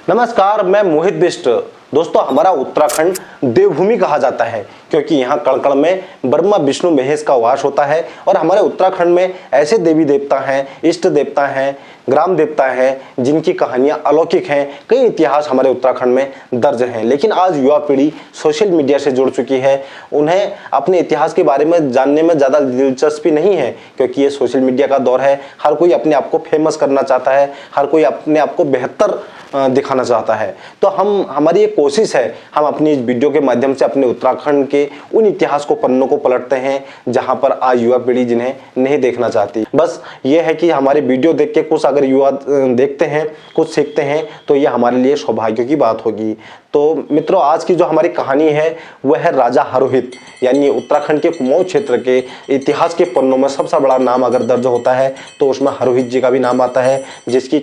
नमस्कार, मैं मोहित बिष्ट। दोस्तों, हमारा उत्तराखंड देवभूमि कहा जाता है क्योंकि यहाँ कण-कण में ब्रह्मा विष्णु महेश का वास होता है। और हमारे उत्तराखंड में ऐसे देवी देवता हैं, इष्ट देवता हैं, ग्राम देवता हैं जिनकी कहानियाँ अलौकिक हैं। कई इतिहास हमारे उत्तराखंड में दर्ज हैं, लेकिन आज युवा पीढ़ी सोशल मीडिया से जुड़ चुकी है। उन्हें अपने इतिहास के बारे में जानने में ज़्यादा दिलचस्पी नहीं है क्योंकि ये सोशल मीडिया का दौर है। हर कोई अपने आप को फेमस करना चाहता है, हर कोई अपने आप को बेहतर दिखाना चाहता है। तो हमारी ये कोशिश है, हम अपनी इस वीडियो के माध्यम से अपने उत्तराखंड के उन इतिहास को पन्नों को पलटते हैं जहां पर आज युवा पीढ़ी जिन्हें नहीं देखना चाहती। बस ये है कि हमारे वीडियो देख के कुछ अगर युवा देखते हैं, कुछ सीखते हैं, तो ये हमारे लिए सौभाग्य की बात होगी। तो मित्रों, आज की जो हमारी कहानी है वह है राजा हरोहित, यानी उत्तराखंड के कुमाऊं क्षेत्र के इतिहास के पन्नों में सबसे बड़ा नाम अगर दर्ज होता है तो उसमें हरोहित जी का भी नाम आता है, जिसकी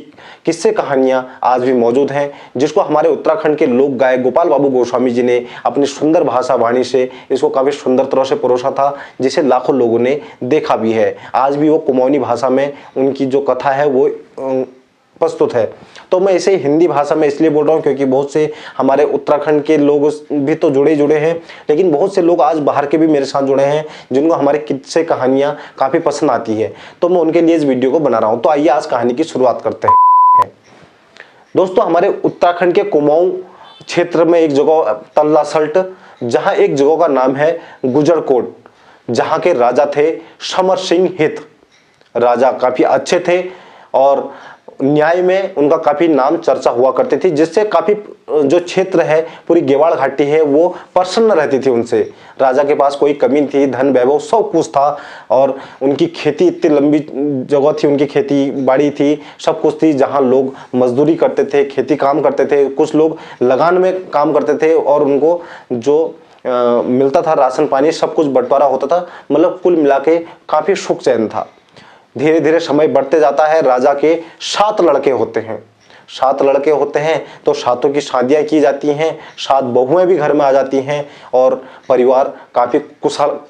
किस्से कहानियां आज भी मौजूद हैं, जिसको हमारे उत्तराखंड के लोक गायक गोपाल बाबू गोस्वामी जी ने अपनी सुंदर भाषा वाणी से इसको काफी सुंदर तरह से परोसा था, जिसे लाखों लोगों ने देखा भी है। आज भी वो कुमाऊनी भाषा में उनकी जो कथा है वो प्रस्तुत है। तो मैं इसे हिंदी भाषा में इसलिए बोल रहा हूँ क्योंकि बहुत से हमारे उत्तराखंड के लोग भी तो जुड़े हैं, लेकिन बहुत से लोग आज बाहर के भी मेरे साथ जुड़े हैं जिनको हमारे किस्से कहानियाँ काफ़ी पसंद आती है। तो मैं उनके लिए इस वीडियो को बना रहा हूँ। तो आइए आज कहानी की शुरुआत करते हैं। दोस्तों, हमारे उत्तराखंड के कुमाऊं क्षेत्र में एक जगह तल्लासल्ट, जहाँ एक जगह का नाम है गुजरकोट, जहाँ के राजा थे समर सिंह हित। राजा काफ़ी अच्छे थे और न्याय में उनका काफ़ी नाम चर्चा हुआ करती थी, जिससे काफ़ी जो क्षेत्र है, पूरी गेवाड़ घाटी है, वो प्रसन्न रहती थी उनसे। राजा के पास कोई कमी थी, धन वैभव सब कुछ था और उनकी खेती इतनी लंबी जगह थी, उनकी खेती बाड़ी थी, सब कुछ थी, जहाँ लोग मजदूरी करते थे, खेती काम करते थे, कुछ लोग लगान में काम करते थे और उनको जो मिलता था राशन पानी सब कुछ बंटवारा होता था। मतलब कुल मिला के काफ़ी सुख चैन था। धीरे धीरे समय बढ़ते जाता है। राजा के 7 लड़के होते हैं। 7 लड़के होते हैं तो 7 की शादियां की जाती हैं, 7 बहुएं भी घर में आ जाती हैं और परिवार काफ़ी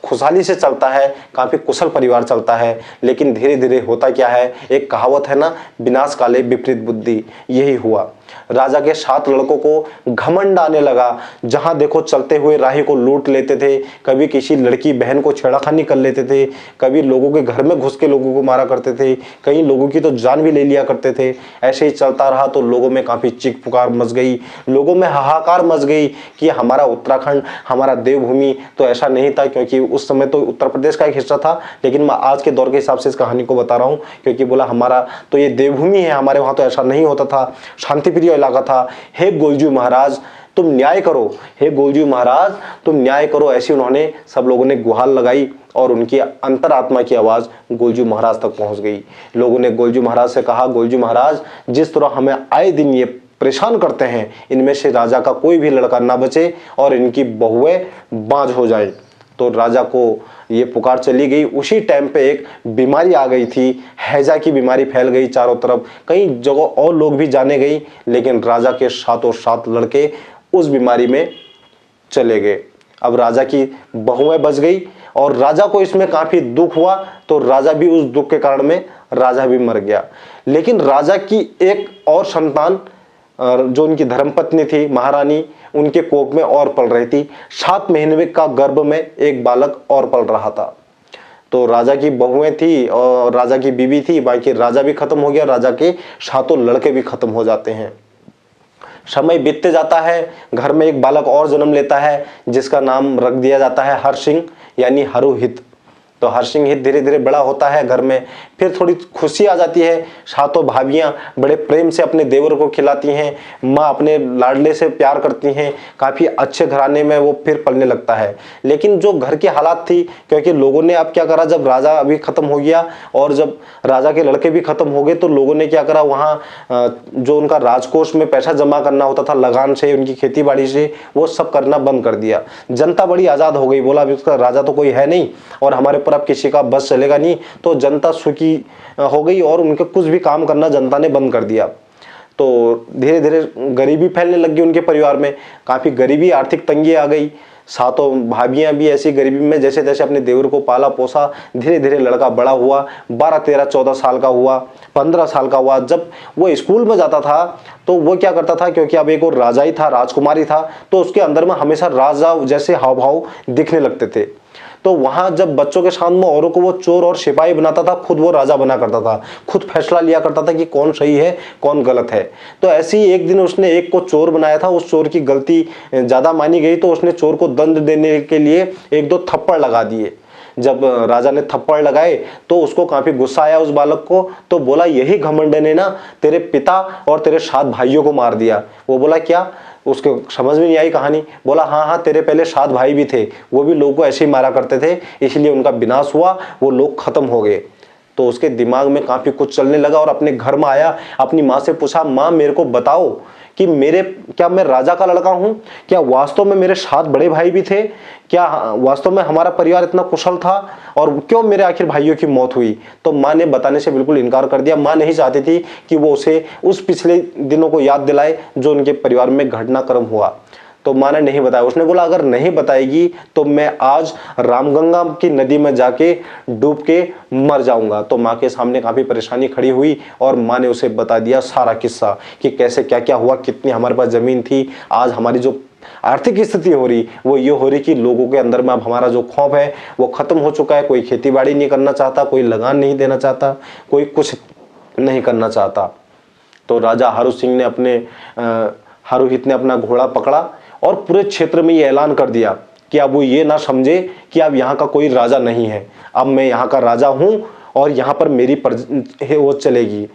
खुशहाली से चलता है, काफ़ी कुशल परिवार चलता है। लेकिन धीरे धीरे होता क्या है, एक कहावत है ना, विनाश काले विपरीत बुद्धि, यही हुआ। राजा के 7 लड़कों को घमंड आने लगा। जहां देखो चलते हुए राही को लूट लेते थे, कभी किसी लड़की बहन को छेड़खानी कर लेते थे, कभी लोगों के घर में घुस के लोगों को मारा करते थे, कई लोगों की तो जान भी ले लिया करते थे। ऐसे ही चलता रहा तो लोगों में काफ़ी चीख पुकार मच गई, लोगों में हाहाकार मच गई कि हमारा उत्तराखंड, हमारा देवभूमि तो ऐसा नहीं था, क्योंकि उस समय तो उत्तर प्रदेश का एक हिस्सा था। लेकिन मैं आज के दौर के हिसाब से इस कहानी को बता रहा हूँ क्योंकि बोला हमारा तो ये देवभूमि है, हमारे वहाँ तो ऐसा नहीं होता था, शांति इलाका था। हे गोलजू महाराज तुम न्याय करो, हे गोलजू महाराज तुम न्याय करो, ऐसी उन्होंने सब लोगों ने गुहार लगाई और उनकी अंतरात्मा की आवाज गोलजू महाराज तक पहुंच गई। लोगों ने गोलजू महाराज से कहा, गोलजू महाराज जिस तरह हमें आए दिन ये परेशान करते हैं, इनमें से राजा का कोई भी लड़का ना बचे और इनकी बहुएं बांझ हो जाए। तो राजा को ये पुकार चली गई। उसी टाइम पे एक बीमारी आ गई थी, हैजा की बीमारी फैल गई चारों तरफ, कई जगह और लोग भी जाने गई, लेकिन राजा के 7 लड़के उस बीमारी में चले गए। अब राजा की बहुएं बच गई और राजा को इसमें काफी दुख हुआ, तो राजा भी उस दुख के कारण में राजा भी मर गया। लेकिन राजा की एक और संतान जो उनकी धर्मपत्नी थी महारानी, उनके कोख में और पल रही थी। 7 महीने का गर्भ में एक बालक और पल रहा था। तो राजा की बहुएं थी और राजा की बीवी थी, बाकी राजा भी खत्म हो गया, राजा के 7 लड़के भी खत्म हो जाते हैं। समय बीतते जाता है, घर में एक बालक और जन्म लेता है जिसका नाम रख दिया जाता है हरसिंह, यानी हरोहित। तो हरसिंह हित धीरे धीरे बड़ा होता है घर में। फिर थोड़ी खुशी आ जाती है, 7 भाभियां बड़े प्रेम से अपने देवर को खिलाती हैं, माँ अपने लाडले से प्यार करती हैं, काफ़ी अच्छे घराने में वो फिर पलने लगता है। लेकिन जो घर की हालात थी, क्योंकि लोगों ने अब क्या करा, जब राजा अभी ख़त्म हो गया और जब राजा के लड़के भी ख़त्म हो गए, तो लोगों ने क्या करा, वहाँ जो उनका राजकोष में पैसा जमा करना होता था लगान से, उनकी खेती बाड़ी से, वो सब करना बंद कर दिया। जनता बड़ी आज़ाद हो गई, बोला अभी उसका राजा तो कोई है नहीं और हमारे ऊपर अब किसी का बस चलेगा नहीं, तो जनता सुखी हो गई और उनके कुछ भी काम करना जनता ने बंद कर दिया। तो धीरे धीरे गरीबी फैलने लगी उनके परिवार में, काफ़ी गरीबी, आर्थिक तंगी आ गई। सातों भाभियां भी ऐसी गरीबी में जैसे तैसे अपने देवर को पाला पोसा। धीरे धीरे लड़का बड़ा हुआ, 12, 13, 14 साल का हुआ, 15 साल का हुआ। जब वो स्कूल में जाता था तो वो क्या करता था, क्योंकि अब एक और राजा ही था, राजकुमारी था, तो उसके अंदर में हमेशा राजा जैसे हाव भाव दिखने लगते थे। तो वहां जब बच्चों के सामने औरों को वो चोर और सिपाही बनाता था, खुद वो राजा बना करता था, खुद फैसला लिया करता था कि कौन सही है कौन गलत है। तो ऐसे ही एक दिन उसने एक को चोर बनाया था। उस चोर की गलती ज्यादा मानी गई तो उसने चोर को दंड देने के लिए 1-2 थप्पड़ लगा दिए। जब राजा ने थप्पड़ लगाए तो उसको काफी गुस्सा आया उस बालक को, तो बोला यही घमंड ने ना तेरे पिता और तेरे 7 भाइयों को मार दिया। वो बोला क्या, उसके समझ में नहीं आई कहानी। बोला हाँ हाँ, तेरे पहले 7 भाई भी थे, वो भी लोगों को ऐसे ही मारा करते थे, इसलिए उनका विनाश हुआ, वो लोग खत्म हो गए। तो उसके दिमाग में काफी कुछ चलने लगा और अपने घर में आया, अपनी माँ से पूछा, माँ मेरे को बताओ कि क्या मैं राजा का लड़का हूं? क्या वास्तव में मेरे 7 बड़े भाई भी थे? क्या वास्तव में हमारा परिवार इतना कुशल था? और क्यों मेरे आखिर भाइयों की मौत हुई? तो माँ ने बताने से बिल्कुल इनकार कर दिया। माँ नहीं चाहती थी कि वो उसे उस पिछले दिनों को याद दिलाए जो उनके परिवार में घटनाक्रम हुआ। तो माँ ने नहीं बताया। उसने बोला अगर नहीं बताएगी तो मैं आज रामगंगा की नदी में जाके डूब के मर जाऊंगा। तो माँ के सामने काफी परेशानी खड़ी हुई और माँ ने उसे बता दिया सारा किस्सा कि कैसे क्या क्या हुआ, कितनी हमारे पास जमीन थी, आज हमारी जो आर्थिक स्थिति हो रही वो ये हो रही कि लोगों के अंदर में अब हमारा जो खौफ है वो खत्म हो चुका है। कोई खेती बाड़ी नहीं करना चाहता, कोई लगान नहीं देना चाहता, कोई कुछ नहीं करना चाहता। तो राजा हारुहित ने अपना घोड़ा पकड़ा और पूरे क्षेत्र में ये ऐलान कर दिया कि अब वो ये ना समझे कि अब यहाँ का कोई राजा नहीं है, अब मैं यहाँ का राजा हूँ और यहाँ पर मेरी वो चलेगी।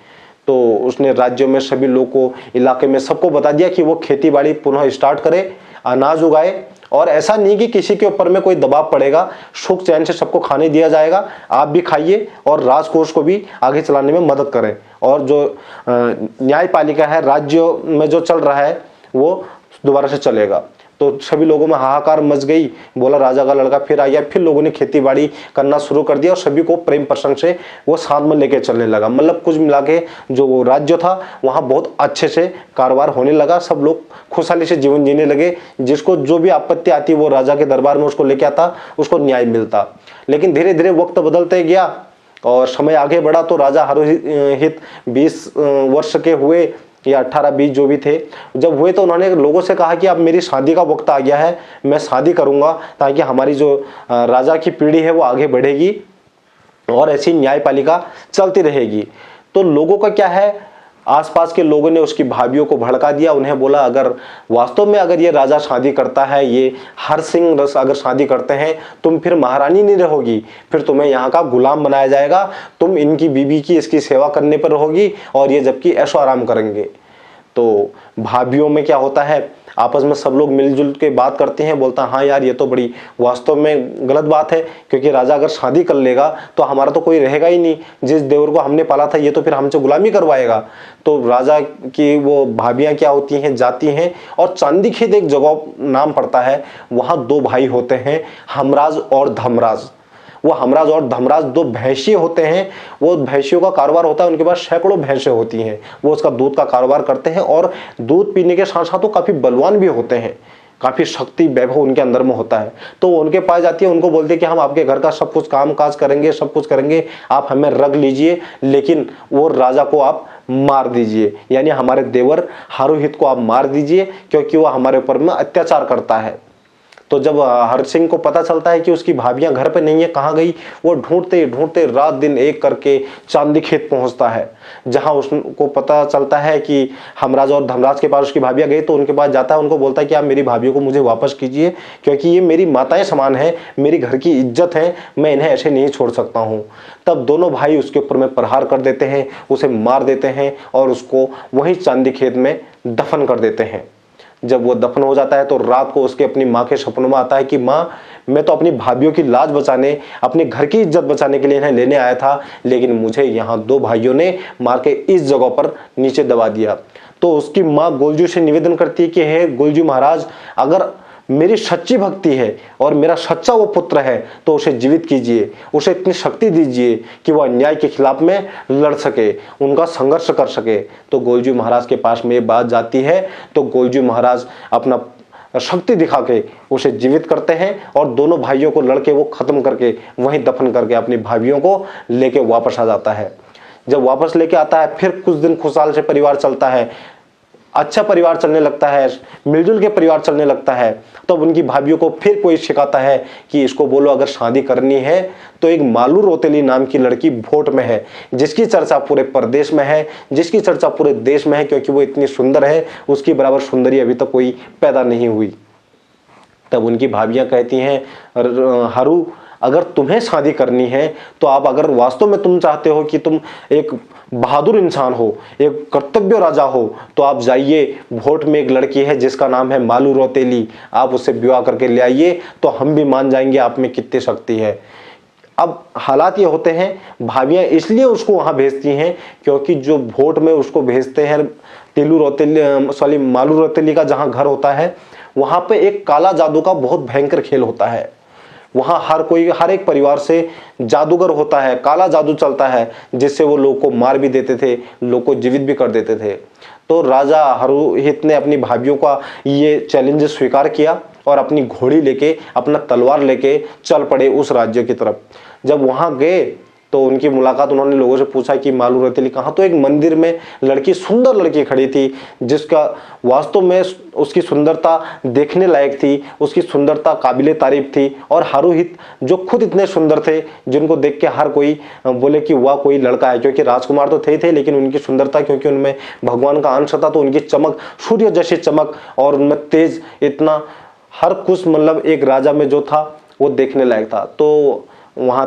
तो उसने राज्यों में सभी लोगों को, इलाके में सबको बता दिया कि वो खेती बाड़ी पुनः स्टार्ट करे, अनाज उगाए, और ऐसा नहीं कि किसी के ऊपर में कोई दबाव पड़ेगा, सुख चैन से सबको खाने दिया जाएगा, आप भी खाइए और राजकोष को भी आगे चलाने में मदद करें। और जो न्यायपालिका है राज्य में जो चल रहा है वो दोबारा से चलेगा। तो सभी लोगों में हाहाकार मच गई। बोला राजा का लड़का फिर आ गया। फिर लोगों ने खेती बाड़ी करना शुरू कर दिया और सभी को प्रेम प्रसंग से वो साथ में लेके चलने लगा। मतलब कुछ मिला के जो वो राज्य था वहाँ बहुत अच्छे से कारोबार होने लगा, सब लोग खुशहाली से जीवन जीने लगे। जिसको जो भी आपत्ति आती वो राजा के दरबार में उसको लेके आता, उसको न्याय मिलता। लेकिन धीरे धीरे वक्त बदलते गया और समय आगे बढ़ा तो राजा हारुहित 20 वर्ष के हुए या 18-20 जो भी थे, जब हुए तो उन्होंने लोगों से कहा कि अब मेरी शादी का वक्त आ गया है, मैं शादी करूंगा ताकि हमारी जो राजा की पीढ़ी है वो आगे बढ़ेगी और ऐसी न्यायपालिका चलती रहेगी। तो लोगों का क्या है, आसपास के लोगों ने उसकी भाभियों को भड़का दिया। उन्हें बोला अगर वास्तव में अगर ये राजा शादी करता है, ये हर सिंह अगर शादी करते हैं, तुम फिर महारानी नहीं रहोगी, फिर तुम्हें यहाँ का गुलाम बनाया जाएगा, तुम इनकी बीबी की इसकी सेवा करने पर रहोगी और ये जबकि ऐशो आराम करेंगे। तो भाभियों में क्या होता है, आपस में सब लोग मिलजुल के बात करते हैं, बोलता हाँ यार ये तो बड़ी वास्तव में गलत बात है, क्योंकि राजा अगर शादी कर लेगा तो हमारा तो कोई रहेगा ही नहीं, जिस देवर को हमने पाला था ये तो फिर हमसे गुलामी करवाएगा। तो राजा की वो भाभियां क्या होती हैं, जाती हैं और चांदी खेत एक जगह नाम पड़ता है, वहां 2 भाई होते हैं, हमराज और धर्मराज। वो हमराज और धर्मराज 2 भैंसिए होते हैं। वो भैंसियों का कारोबार होता है, उनके पास सैकड़ों भैंसें होती हैं, वो उसका दूध का कारोबार करते हैं और दूध पीने के साथ साथ वो काफी बलवान भी होते हैं, काफी शक्ति वैभव उनके अंदर में होता है। तो उनके पास जाती है, उनको बोलते हैं कि हम आपके घर का सब कुछ काम काज करेंगे, सब कुछ करेंगे, आप हमें रख लीजिए, लेकिन वो राजा को आप मार दीजिए, यानी हमारे देवर हारुहित को आप मार दीजिए, क्योंकि वो हमारे ऊपर में अत्याचार करता है। तो जब हर सिंह को पता चलता है कि उसकी भाभियां घर पे नहीं है, कहाँ गई, वो ढूंढते ढूंढते रात दिन एक करके चांदी खेत पहुंचता है, जहां उसको पता चलता है कि हमराज और धर्मराज के पास उसकी भाभियां गई। तो उनके पास जाता है, उनको बोलता है कि आप मेरी भाभियों को मुझे वापस कीजिए, क्योंकि ये मेरी माताएं समान है, मेरी घर की इज्जत है, मैं इन्हें ऐसे नहीं छोड़ सकता हूँ। तब दोनों भाई उसके ऊपर में प्रहार कर देते हैं, उसे मार देते हैं और उसको वहीं चांदी खेत में दफन कर देते हैं। जब वो दफन हो जाता है तो रात को उसके अपनी माँ के सपनों में आता है कि माँ, मैं तो अपनी भाभियों की लाज बचाने, अपने घर की इज्जत बचाने के लिए इन्हें लेने आया था, लेकिन मुझे यहाँ 2 भाइयों ने मार के इस जगह पर नीचे दबा दिया। तो उसकी माँ गोलजू से निवेदन करती है कि हे गोलजू महाराज, अगर मेरी सच्ची भक्ति है और मेरा सच्चा वो पुत्र है तो उसे जीवित कीजिए, उसे इतनी शक्ति दीजिए कि वह अन्याय के खिलाफ में लड़ सके, उनका संघर्ष कर सके। तो गोलजू महाराज के पास में ये बात जाती है। तो गोलजू महाराज अपना शक्ति दिखा के उसे जीवित करते हैं और दोनों भाइयों को लड़के वो खत्म करके वहीं दफन करके अपनी भाभियों को लेके वापस आ जाता है। जब वापस लेके आता है फिर कुछ दिन खुशहाल से परिवार चलता है, अच्छा परिवार चलने लगता है, मिलजुल के परिवार चलने लगता है। तब तो उनकी भाभियों को फिर कोई सिखाता है कि इसको बोलो अगर शादी करनी है तो एक मालू रौतेली नाम की लड़की भोट में है, जिसकी चर्चा पूरे प्रदेश में है, जिसकी चर्चा पूरे देश में है, क्योंकि वो इतनी सुंदर है, उसकी बराबर सुंदरी अभी तक कोई पैदा नहीं हुई। तब उनकी भाभियां कहती हैं, हरू अगर तुम्हें शादी करनी है तो आप अगर वास्तव में तुम चाहते हो कि तुम एक बहादुर इंसान हो, एक कर्तव्य राजा हो, तो आप जाइए, भोट में एक लड़की है जिसका नाम है मालू रौतेली, आप उससे विवाह करके ले आइए तो हम भी मान जाएंगे आप में कितनी शक्ति है। अब हालात ये होते हैं, भाभियां इसलिए उसको वहां भेजती हैं क्योंकि जो भोट में उसको भेजते हैं तेलू रौतेली सॉरी मालू रौतेली का जहां घर होता है, वहां पे एक काला जादू का बहुत भयंकर खेल होता है। वहां हर एक परिवार से जादूगर होता है, काला जादू चलता है, जिससे वो लोग को मार भी देते थे, लोग को जीवित भी कर देते थे। तो राजा हरुहित ने अपनी भाभियों का ये चैलेंज स्वीकार किया और अपनी घोड़ी लेके, अपना तलवार लेके चल पड़े उस राज्य की तरफ। जब वहां गए तो उनकी मुलाकात, उन्होंने लोगों से पूछा कि मालू रौतेली कहाँ, तो एक मंदिर में लड़की, सुंदर लड़की खड़ी थी, जिसका वास्तव में उसकी सुंदरता देखने लायक थी, उसकी सुंदरता काबिले तारीफ थी। और हरुहित जो खुद इतने सुंदर थे, जिनको देख के हर कोई बोले कि वह कोई लड़का है, क्योंकि राजकुमार तो थे लेकिन उनकी सुंदरता, क्योंकि उनमें भगवान का अंश था, तो उनकी चमक सूर्य जैसी चमक और उनमें तेज, इतना हर कुछ मतलब एक राजा में जो था वो देखने लायक था। तो वहाँ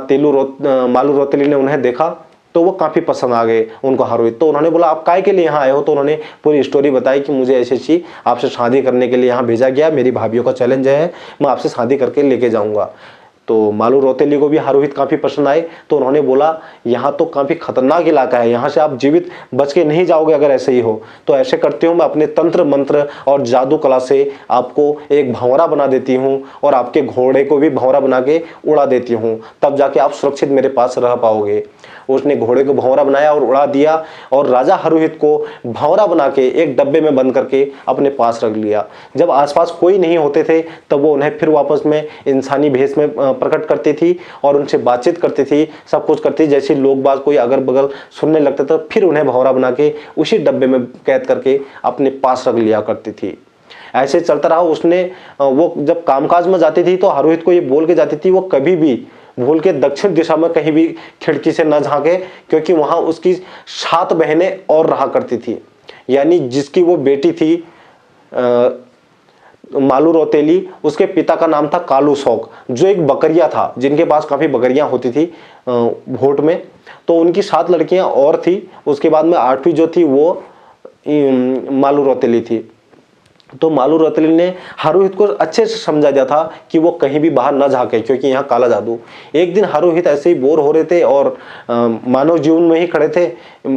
मालू रौतेली ने उन्हें देखा तो वो काफ़ी पसंद आ गए उनको हरुहित। तो उन्होंने बोला आप काहे के लिए यहाँ आए हो, तो उन्होंने पूरी स्टोरी बताई कि मुझे ऐसी ऐसी आपसे शादी करने के लिए यहाँ भेजा गया, मेरी भाभियों का चैलेंज है, मैं आपसे शादी करके लेके जाऊँगा। तो मालू रौतेली को भी हरुहित काफ़ी पसंद आए। तो उन्होंने बोला यहाँ तो काफ़ी खतरनाक इलाका है, यहाँ से आप जीवित बच के नहीं जाओगे अगर ऐसे ही हो, तो ऐसे करती हूँ मैं अपने तंत्र मंत्र और जादू कला से आपको एक भंवरा बना देती हूँ और आपके घोड़े को भी भंवरा बना के उड़ा देती हूँ, तब जाके आप सुरक्षित मेरे पास रह पाओगे। उसने घोड़े को भंवरा बनाया और उड़ा दिया और राजा हरुहित को भंवरा बना के एक डब्बे में बंद करके अपने पास रख लिया। जब आसपास कोई नहीं होते थे तब वो उन्हें फिर वापस में इंसानी भेष में प्रकट करती थी और उनसे बातचीत करती थी, सब कुछ करती। जैसे लोग बात कोई अगल बगल सुनने लगते थे, फिर उन्हें भंवरा बना के उसी डब्बे में कैद करके अपने पास रख लिया करती थी। ऐसे चलता रहा। उसने वो जब कामकाज में जाती थी तो हरुहित को ये बोल के जाती थी वो कभी भी भूल के दक्षिण दिशा में कहीं भी खिड़की से न झांके, क्योंकि वहां उसकी 7 बहनें और रहा करती थी। यानी जिसकी वो बेटी थी मालू रौतेली, उसके पिता का नाम था कालू शौक, जो एक बकरिया था, जिनके पास काफी बकरियां होती थी भोट में। तो उनकी 7 लड़कियां और थी। उसके बाद में 8वीं जो थी वो मालू रौतेली थी। तो मालू रौतेली ने हरुहित को अच्छे से समझा दिया था कि वो कहीं भी बाहर न झाके, क्योंकि यहाँ काला जादू। एक दिन हरुहित ऐसे ही बोर हो रहे थे और मानव जीवन में ही खड़े थे,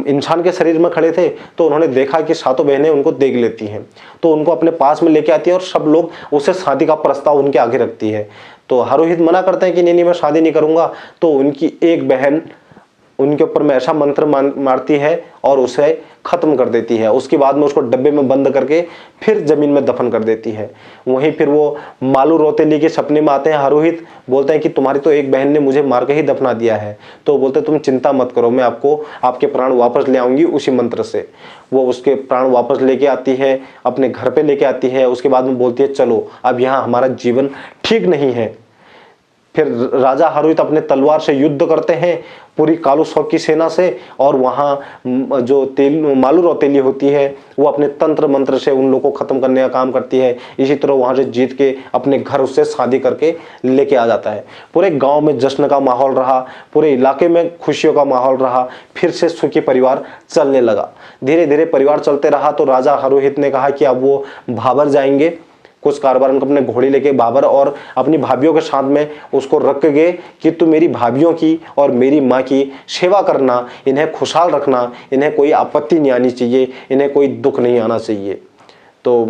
इंसान के शरीर में खड़े थे। तो उन्होंने देखा कि 7 बहनें उनको देख लेती हैं, तो उनको अपने पास में लेके आती है और सब लोग उसे शादी का प्रस्ताव उनके आगे रखती है। तो हरुहित मना करते हैं कि नहीं मैं शादी नहीं करूंगा। तो उनकी एक बहन उनके ऊपर में ऐसा मंत्र मारती है और उसे खत्म कर देती है। उसके बाद में उसको डब्बे में बंद करके फिर जमीन में दफन कर देती है। वहीं फिर वो मालू रौतेली के सपने में आते हैं हरुहित, बोलते हैं कि तुम्हारी तो एक बहन ने मुझे मार के ही दफना दिया है। तो बोलते तुम चिंता मत करो, मैं आपको आपके प्राण वापस ले आऊंगी उसी मंत्र से। वो उसके प्राण वापस लेके आती है, अपने घर पे लेके आती है। उसके बाद में बोलती है चलो अब यहाँ हमारा जीवन ठीक नहीं है। फिर राजा हरुहित अपने तलवार से युद्ध करते हैं पूरी कालू शौक की सेना से, और वहाँ जो मालू रौतेली होती है वो अपने तंत्र मंत्र से उन लोगों को खत्म करने का काम करती है। इसी तरह वहाँ से जीत के अपने घर उससे शादी करके लेके आ जाता है। पूरे गांव में जश्न का माहौल रहा, पूरे इलाके में खुशियों का माहौल रहा, फिर से सुखी परिवार चलने लगा। धीरे धीरे परिवार चलते रहा। तो राजा हरुहित ने कहा कि अब वो भाबर जाएंगे, कुछ कारबार अपने घोड़ी लेके भाबर और अपनी भाभियों के साथ में उसको रख गए कि तू मेरी भाभियों की और मेरी माँ की सेवा करना, इन्हें खुशहाल रखना, इन्हें कोई आपत्ति नहीं आनी चाहिए, इन्हें कोई दुख नहीं आना चाहिए। तो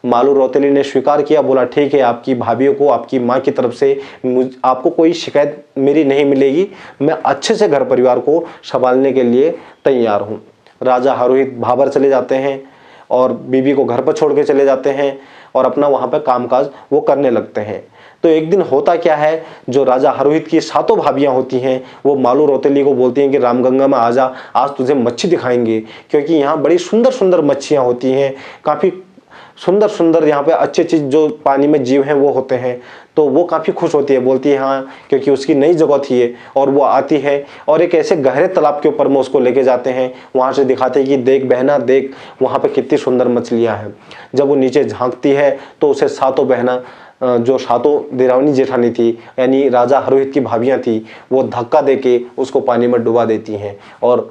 मालू रौतेली ने स्वीकार किया, बोला ठीक है आपकी भाभियों को आपकी माँ की तरफ से आपको कोई शिकायत मेरी नहीं मिलेगी, मैं अच्छे से घर परिवार को संभालने के लिए तैयार हूँ। राजा हरुहित भाबर चले जाते हैं और बीवी को घर पर छोड़ के चले जाते हैं और अपना वहाँ पर कामकाज वो करने लगते हैं। तो एक दिन होता क्या है, जो राजा हरोहित की 7 भाभियां होती हैं वो मालू रौतेली को बोलती हैं कि रामगंगा में आजा, आज तुझे मच्छी दिखाएंगे, क्योंकि यहाँ बड़ी सुंदर सुंदर मच्छियाँ होती हैं, काफ़ी सुंदर सुंदर यहाँ पे अच्छी चीज़ जो पानी में जीव हैं वो होते हैं। तो वो काफ़ी खुश होती है, बोलती है हाँ, क्योंकि उसकी नई जगह थी ये, और वो आती है और एक ऐसे गहरे तालाब के ऊपर में उसको लेके जाते हैं। वहाँ से दिखाते हैं कि देख बहना देख, वहाँ पे कितनी सुंदर मछलियाँ हैं। जब वो नीचे झांकती है तो उसे 7 बहना, जो 7 देरावनी जेठानी थी यानी राजा हरोहित की भाभियाँ थी, वो धक्का देके उसको पानी में डुबा देती हैं और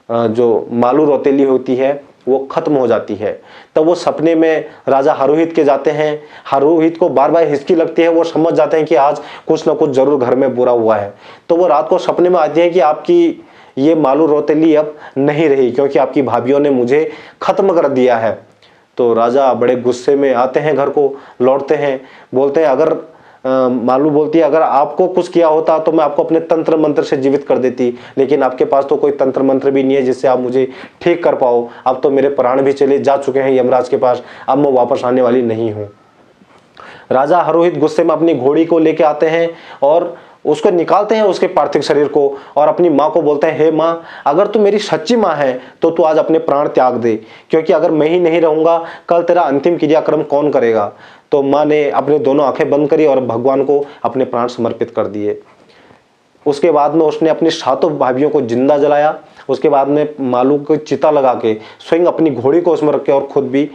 जो मालू रौतेली होती है वो खत्म हो जाती है। तब वो सपने में राजा हरोहित के जाते हैं। हरोहित को बार बार हिचकी लगती है, वो समझ जाते हैं कि आज कुछ ना कुछ जरूर घर में बुरा हुआ है। तो वो रात को सपने में आती है कि आपकी ये मालू रौतेली अब नहीं रही, क्योंकि आपकी भाभियों ने मुझे खत्म कर दिया है। तो राजा बड़े गुस्से में आते हैं, घर को लौटते हैं, बोलते हैं अगर मालू बोलती है अगर आपको कुछ किया होता तो मैं आपको अपने तंत्र मंत्र से जीवित कर देती, लेकिन आपके पास तो कोई तंत्र मंत्र भी नहीं है जिससे आप मुझे ठीक कर पाओ। अब तो मेरे प्राण भी चले जा चुके हैं यमराज के पास, अब मैं वापस आने वाली नहीं हूँ। राजा हरोहित गुस्से में अपनी घोड़ी को लेके आते हैं और उसको निकालते हैं, उसके पार्थिव शरीर को, और अपनी माँ को बोलते हैं हे माँ, अगर तू मेरी सच्ची माँ है तो तू आज अपने प्राण त्याग दे, क्योंकि अगर मैं ही नहीं रहूँगा कल तेरा अंतिम क्रियाक्रम कौन करेगा। तो माँ ने अपने दोनों आंखें बंद करी और भगवान को अपने प्राण समर्पित कर दिए। उसके बाद में उसने अपनी 7 भाभियों को जिंदा जलाया। उसके बाद में मालू को चिता लगा के स्वयं अपनी घोड़ी को उसमें रख के और खुद भी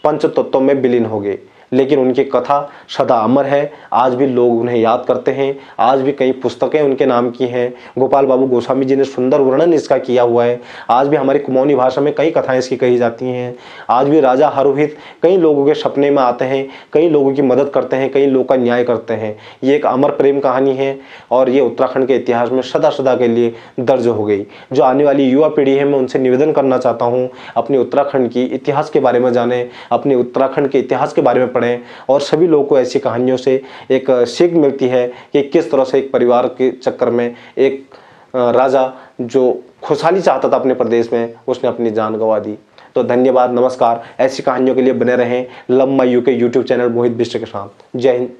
पंच तत्वों में विलीन हो गए। लेकिन उनकी कथा सदा अमर है, आज भी लोग उन्हें याद करते हैं, आज भी कई पुस्तकें उनके नाम की हैं। गोपाल बाबू गोस्वामी जी ने सुंदर वर्णन इसका किया हुआ है। आज भी हमारी कुमाऊनी भाषा में कई कथाएं इसकी कही जाती हैं। आज भी राजा हरोहित कई लोगों के सपने में आते हैं, कई लोगों की मदद करते हैं, कई लोगों का न्याय करते हैं। ये एक अमर प्रेम कहानी है और ये उत्तराखंड के इतिहास में सदा सदा के लिए दर्ज हो गई। जो आने वाली युवा पीढ़ी है, मैं उनसे निवेदन करना चाहता हूँ, अपने उत्तराखंड की इतिहास के बारे में जानें, अपने उत्तराखंड के इतिहास के बारे में पढ़ें, और सभी लोगों को ऐसी कहानियों से एक सीख मिलती है कि किस तरह से एक परिवार के चक्कर में एक राजा जो खुशहाली चाहता था अपने प्रदेश में, उसने अपनी जान गंवा दी। तो धन्यवाद, नमस्कार। ऐसी कहानियों के लिए बने रहें love my UK YouTube channel Mohit Bisht के साथ। जय हिंद।